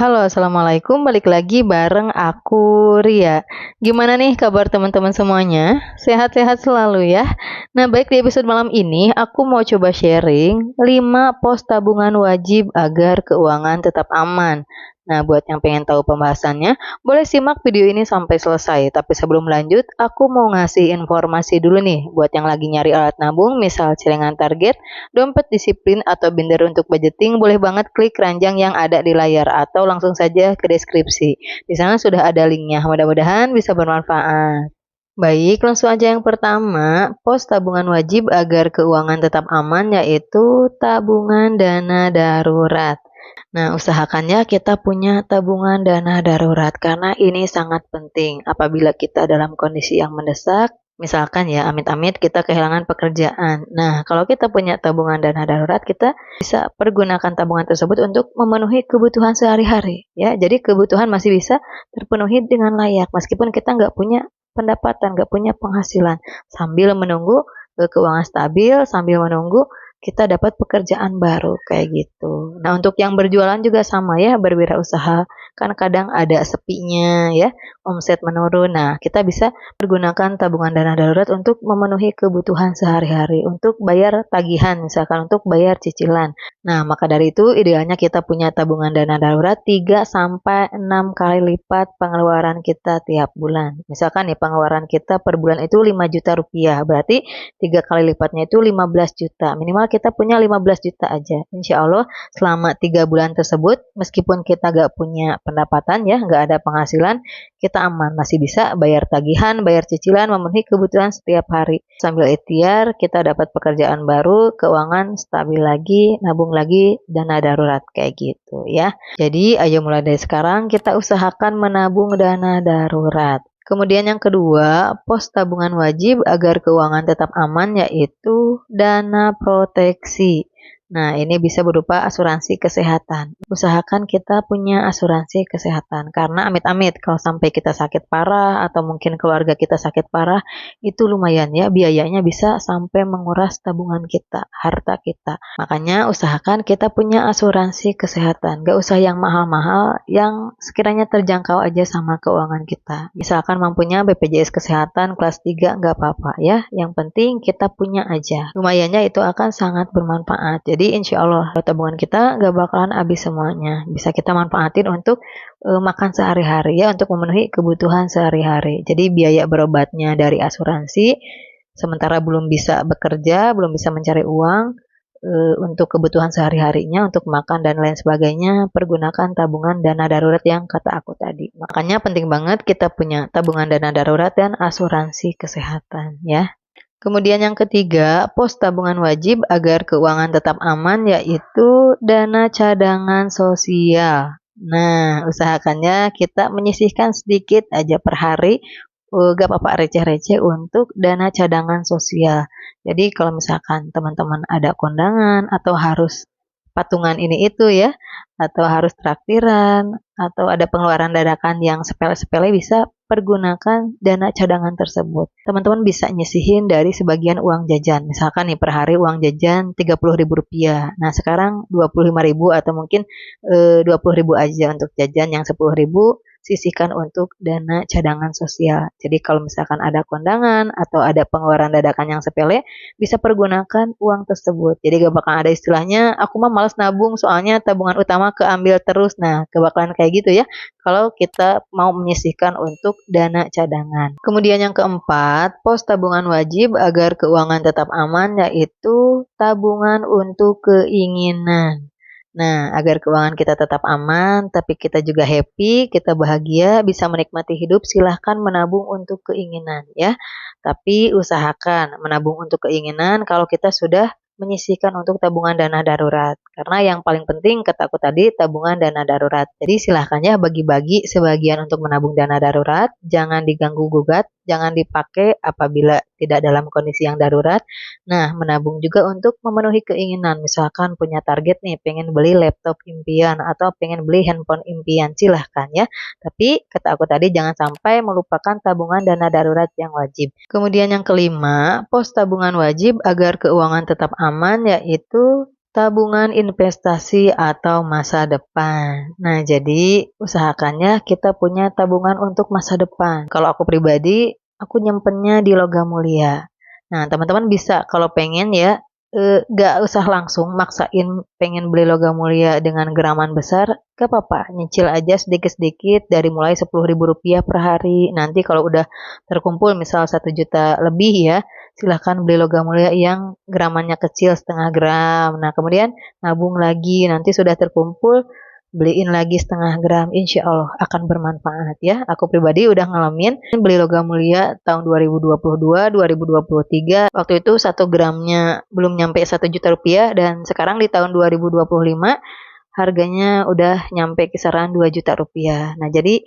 Halo, assalamualaikum. Balik lagi bareng aku, Ria. Gimana nih kabar teman-teman semuanya? Sehat-sehat selalu ya. Nah, baik di episode malam ini, aku mau coba sharing 5 pos tabungan wajib agar keuangan tetap aman. Nah, buat yang pengen tahu pembahasannya, boleh simak video ini sampai selesai. Tapi sebelum lanjut, aku mau ngasih informasi dulu nih buat yang lagi nyari alat nabung, misal celengan target, dompet disiplin atau binder untuk budgeting, boleh banget klik keranjang yang ada di layar atau langsung saja ke deskripsi. Di sana sudah ada linknya. Mudah-mudahan bisa bermanfaat. Baik, langsung aja yang pertama, pos tabungan wajib agar keuangan tetap aman yaitu tabungan dana darurat. Nah, usahakannya kita punya tabungan dana darurat karena ini sangat penting apabila kita dalam kondisi yang mendesak. Misalkan ya, amit-amit kita kehilangan pekerjaan. Nah, kalau kita punya tabungan dana darurat, kita bisa pergunakan tabungan tersebut untuk memenuhi kebutuhan sehari-hari. Ya, jadi kebutuhan masih bisa terpenuhi dengan layak, meskipun kita nggak punya pendapatan, nggak punya penghasilan. Sambil menunggu keuangan stabil, sambil menunggu kita dapat pekerjaan baru kayak gitu. Nah, untuk yang berjualan juga sama ya, berwirausaha. Kan kadang ada sepinya ya, omset menurun. Nah, kita bisa pergunakan tabungan dana darurat untuk memenuhi kebutuhan sehari-hari, untuk bayar tagihan, misalkan untuk bayar cicilan. Nah, maka dari itu idealnya kita punya tabungan dana darurat 3 sampai 6 kali lipat pengeluaran kita tiap bulan. Misalkan nih pengeluaran kita per bulan itu 5 juta rupiah, berarti 3 kali lipatnya itu 15 juta. Minimal kita punya 15 juta aja. Insya Allah selama 3 bulan tersebut, meskipun kita gak punya pendapatan ya, gak ada penghasilan, kita aman. Masih bisa bayar tagihan, bayar cicilan, memenuhi kebutuhan setiap hari. Sambil ikhtiar, kita dapat pekerjaan baru, keuangan stabil lagi, nabung lagi, dana darurat kayak gitu ya. Jadi ayo mulai dari sekarang kita usahakan menabung dana darurat. Kemudian yang kedua, pos tabungan wajib agar keuangan tetap aman yaitu dana proteksi. Nah, ini bisa berupa asuransi kesehatan. Usahakan kita punya asuransi kesehatan karena amit-amit kalau sampai kita sakit parah atau mungkin keluarga kita sakit parah, itu lumayan ya biayanya bisa sampai menguras tabungan kita, harta kita. Makanya usahakan kita punya asuransi kesehatan. Gak usah yang mahal-mahal, yang sekiranya terjangkau aja sama keuangan kita. Misalkan mampunya BPJS Kesehatan kelas 3 nggak apa-apa ya. Yang penting kita punya aja. Lumayannya itu akan sangat bermanfaat. Jadi insya Allah tabungan kita nggak bakalan habis semuanya. Bisa kita manfaatin untuk makan sehari-hari ya, untuk memenuhi kebutuhan sehari-hari. Jadi biaya berobatnya dari asuransi, sementara belum bisa bekerja, belum bisa mencari uang, untuk kebutuhan sehari-harinya, untuk makan dan lain sebagainya, pergunakan tabungan dana darurat yang kata aku tadi. Makanya penting banget kita punya tabungan dana darurat dan asuransi kesehatan ya. Kemudian yang ketiga, pos tabungan wajib agar keuangan tetap aman yaitu dana cadangan sosial. Nah, usahakannya kita menyisihkan sedikit aja per hari, gak apa-apa receh-receh untuk dana cadangan sosial. Jadi kalau misalkan teman-teman ada kondangan atau harus patungan ini itu ya, atau harus traktiran, atau ada pengeluaran dadakan yang sepele-sepele, bisa pergunakan dana cadangan tersebut. Teman-teman bisa nyisihin dari sebagian uang jajan. Misalkan nih per hari uang jajan Rp30.000. Nah sekarang Rp25.000 atau mungkin Rp20.000 aja untuk jajan, yang Rp10.000 sisihkan untuk dana cadangan sosial. Jadi kalau misalkan ada kondangan atau ada pengeluaran dadakan yang sepele, bisa pergunakan uang tersebut. Jadi gak bakal ada istilahnya, aku mah males nabung soalnya tabungan utama keambil terus. Nah, gak bakalan kayak gitu ya, kalau kita mau menyisihkan untuk dana cadangan. Kemudian yang keempat, pos tabungan wajib agar keuangan tetap aman yaitu tabungan untuk keinginan. Nah, agar keuangan kita tetap aman, tapi kita juga happy, kita bahagia, bisa menikmati hidup, silahkan menabung untuk keinginan ya. Tapi usahakan menabung untuk keinginan kalau kita sudah menyisihkan untuk tabungan dana darurat. Karena yang paling penting kata aku tadi tabungan dana darurat. Jadi silahkan ya bagi-bagi sebagian untuk menabung dana darurat, jangan diganggu gugat, jangan dipakai apabila tidak dalam kondisi yang darurat. Nah, menabung juga untuk memenuhi keinginan. Misalkan punya target nih, pengen beli laptop impian atau pengen beli handphone impian, silahkan ya. Tapi kata aku tadi jangan sampai melupakan tabungan dana darurat yang wajib. Kemudian yang kelima, pos tabungan wajib agar keuangan tetap aman yaitu tabungan investasi atau masa depan. Nah, jadi usahakannya kita punya tabungan untuk masa depan. Kalau aku pribadi, aku nyimpennya di logam mulia. Nah, teman-teman bisa kalau pengen ya, gak usah langsung maksain pengen beli logam mulia dengan geraman besar, gak apa-apa, nyicil aja sedikit-sedikit dari mulai Rp10.000 per hari. Nanti kalau udah terkumpul misal 1 juta lebih ya, silahkan beli logam mulia yang geramannya kecil 0,5 gram. Nah, kemudian nabung lagi, nanti sudah terkumpul, beliin lagi 0,5 gram, insya Allah akan bermanfaat ya. Aku pribadi udah ngalamin beli logam mulia tahun 2022, 2023, waktu itu 1 gramnya belum nyampe 1 juta rupiah, dan sekarang di tahun 2025 harganya udah nyampe kisaran 2 juta rupiah. Nah, jadi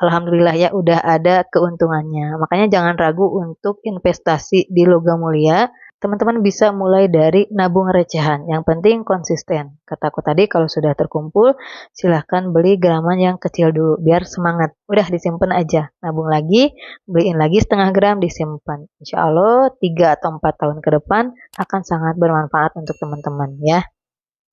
alhamdulillah ya udah ada keuntungannya. Makanya jangan ragu untuk investasi di logam mulia. Teman-teman bisa mulai dari nabung recehan. Yang penting konsisten. Kataku tadi kalau sudah terkumpul, silahkan beli geraman yang kecil dulu biar semangat. Udah disimpan aja. Nabung lagi, beliin lagi 0,5 gram disimpan. Insya Allah 3 atau 4 tahun ke depan akan sangat bermanfaat untuk teman-teman ya.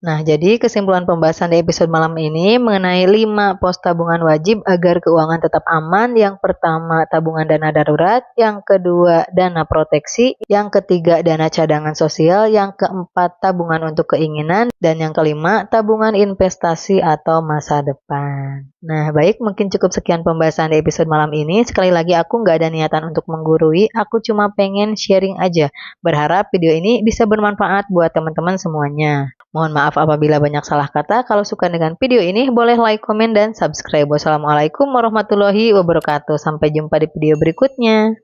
Nah, jadi kesimpulan pembahasan di episode malam ini mengenai 5 pos tabungan wajib agar keuangan tetap aman. Yang pertama, tabungan dana darurat. Yang kedua, dana proteksi. Yang ketiga, dana cadangan sosial. Yang keempat, tabungan untuk keinginan. Dan yang kelima, tabungan investasi atau masa depan. Nah, baik, mungkin cukup sekian pembahasan di episode malam ini. Sekali lagi, aku nggak ada niatan untuk menggurui. Aku cuma pengen sharing aja. Berharap video ini bisa bermanfaat buat teman-teman semuanya. Mohon maaf apabila banyak salah kata. Kalau suka dengan video ini, boleh like, komen, dan subscribe. Wassalamualaikum warahmatullahi wabarakatuh. Sampai jumpa di video berikutnya.